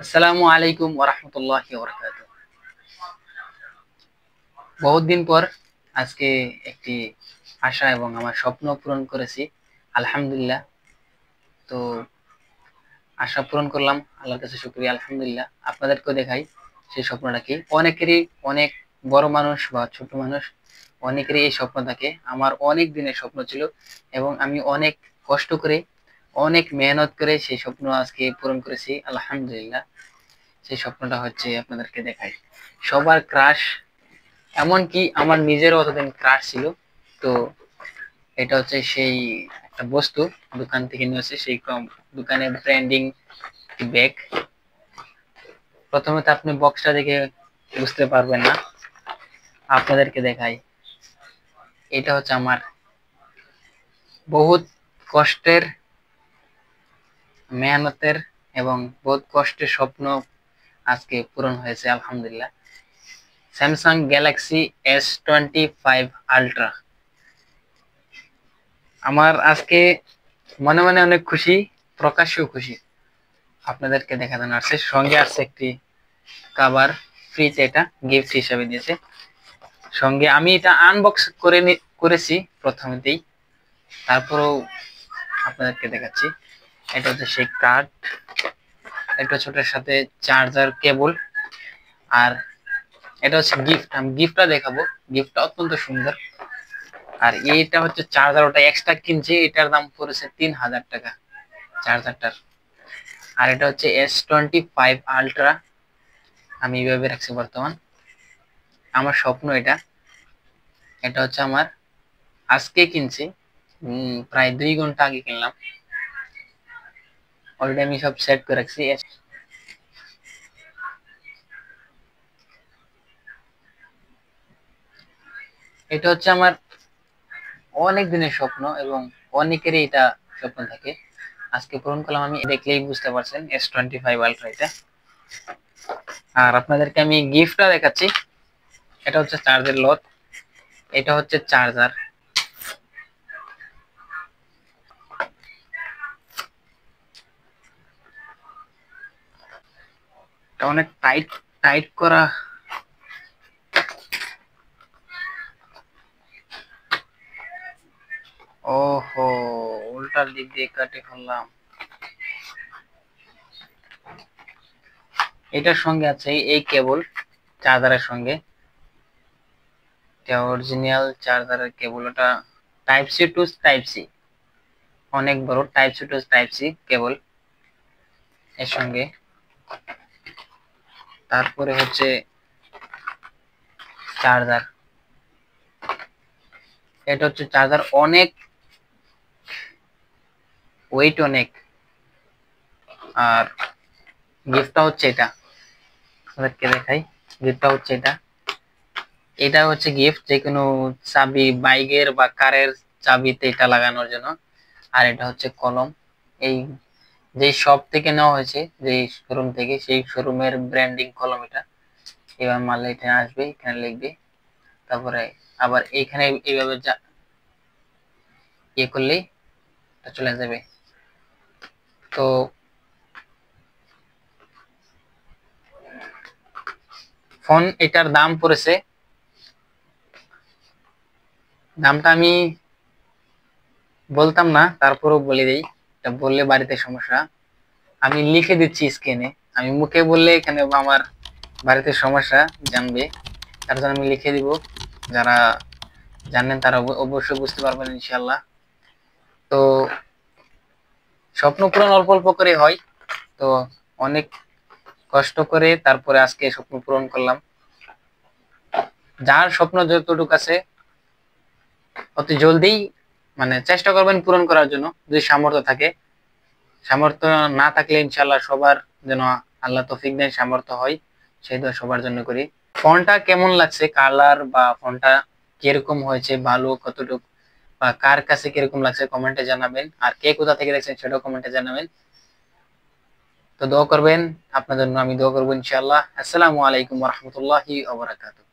আসসালামু আলাইকুম ওয়া রাহমাতুল্লাহি ওয়া বারাকাতুহু। বহুত দিন পর আজকে একটি আশা এবং আমার স্বপ্ন পূরণ করেছি, আলহামদুলিল্লাহ। তো আশা পূরণ করলাম, আল্লাহর কাছে শুকরিয়া, আলহামদুলিল্লাহ। আপনাদেরকেও দেখাই সেই স্বপ্নটা কি। অনেকেরই, অনেক বড় মানুষ বা ছোট মানুষ, অনেকেরই এই স্বপ্ন থাকে। আমার অনেক দিনের স্বপ্ন ছিল এবং আমি অনেক কষ্ট করে, অনেক মেহনত করে সেই স্বপ্ন আজকে পূরণ করেছি, আলহামদুলিল্লাহ। সেই স্বপ্নটা হচ্ছে আপনাদেরকে দেখাই। সবার ক্রাশ, এমনকি আমার নিজেরও অতদিন ক্রাশ ছিল। তো এটা হচ্ছে সেই একটা বস্তু, দোকান থেকে নিয়েছে, সেই কম দোকানের ব্র্যান্ডিং ব্যাগ। প্রথমে তো আপনি বক্সটা দেখে বুঝতে পারবেন না, আপনাদেরকে দেখাই। এটা হচ্ছে আমার বহুত কষ্টের, মেহনতের এবং বহুত কষ্টের স্বপ্ন আজকে পূরণ হয়েছে, আলহামদুলিল্লাহ। Samsung Galaxy S25 ultra. আমার আজকে মনে মনে অনেক খুশি, প্রকাশ্যেও খুশি। আপনাদেরকে দেখানো আসছে, সঙ্গে আসছে একটি কাভার, ফ্রিতে এটা গিফট হিসেবে দিয়েছে। সঙ্গে আমি এটা আনবক্স করেছি প্রথমেতেই, তারপরেও আপনাদেরকে দেখাচ্ছি। এটা হচ্ছে সেই কার্ড, একটা ছোটের সাথে চার্জার কেবল। আর এটা হচ্ছে গিফট, আমি গিফটটা দেখাবো। গিফটটা অত্যন্ত সুন্দর। আর এইটা হচ্ছে চার্জার, ওটা এক্সট্রা কিনছি, এটার দাম পড়েছে 3000 টাকা চার্জারটার। আর এটা হচ্ছে S25 আল্ট্রা, আমি এইভাবে রাখছি বর্তমান। আমার স্বপ্ন এটা, এটা হচ্ছে আমার আজকে কিনছি, প্রায় 2 ঘন্টা আগে কিনলাম। অলরেডি আমি সব সেট করে রাখছি। এটা হচ্ছে আমার অনেক দিনের স্বপ্ন এবং অনেকেরই এটা স্বপ্ন থাকে, আজকে পূরণ করলাম আমি। দেখলেই বুঝতে পারছেন S25 আল্ট্রা এটা। আর আপনাদেরকে আমি গিফটটা দেখাচ্ছি। এটা হচ্ছে চার্জের লট, এটা হচ্ছে চার্জার। এটা অনেক টাইট টাইট করা। ওহো, উল্টা দিক দিয়ে কাটে ফেললাম। এটার সঙ্গে আছে এই কেবল, চার্জারের সঙ্গে। এটা অরিজিনাল চার্জারের কেবল, ওটা type C to type C, অনেক বড় type C to type C cable এর সঙ্গে। তারপরে হচ্ছে চার্জার, এটা হচ্ছে চার্জার, অনেক ওয়েট অনেক। আর গিফটটা হচ্ছে এটা, আপনাদেরকে দেখাই। গিফটটা হচ্ছে এটা, এটা হচ্ছে গিফট, যে কোনো চাবি, বাইকের বা কারের চাবিতে এটা লাগানোর জন্য। আর এটা হচ্ছে কলম, এই যে শপ থেকে নেওয়া হয়েছে, যে শোরুম থেকে, সেই শোরুমের ব্র্যান্ডিং কলম এটা। এবার মারলে এখানে আসবে, এখানে লিখবে, তারপরে আবার এইখানে এইভাবে যা ইয়ে করলেই এটা চলে যাবে। তো ফোন এটার দাম পড়েছে, দামটা আমি বলতাম না, তারপরেও বলে দিই, এটা বললে বাড়িতে সমস্যা। আমি লিখে দিচ্ছি স্ক্রিনে, আমি মুখে বললে এখানে আমার বাড়িতে সমস্যা জানবে, তার জন্য আমি লিখে দিব। যারা জানেন তারা অবশ্যই বুঝতে পারবেন ইনশাল্লাহ। তো স্বপ্ন পূরণ অল্প অল্প করে হয়, তো অনেক কষ্ট করে তারপরে আজকে স্বপ্ন পূরণ করলাম। যার স্বপ্ন যতটুকু আছে অতি জলদি মানে চেষ্টা করবেন পূরণ করার জন্য, যদি সামর্থ্য থাকে। সামর্থ্য না থাকলে ইনশাল্লাহ সবার যেন আল্লাহ তৌফিক দেন, সামর্থ্য হয়, সেই দোয়া সবার জন্য করি। ফোনটা কেমন লাগছে, কালার বা ফোনটা কিরকম হয়েছে, ভালো কতটুকু, বা কার কাছে কিরকম লাগছে কমেন্টে জানাবেন। আর কে কোথা থেকে দেখছেন সেটাও কমেন্টে জানাবেন। তো দোয়া করবেন, আপনার জন্য আমি দোয়া করবো ইনশাআল্লাহ। আসসালামু আলাইকুম ওয়া রাহমাতুল্লাহি ওয়া বারাকাতুহু।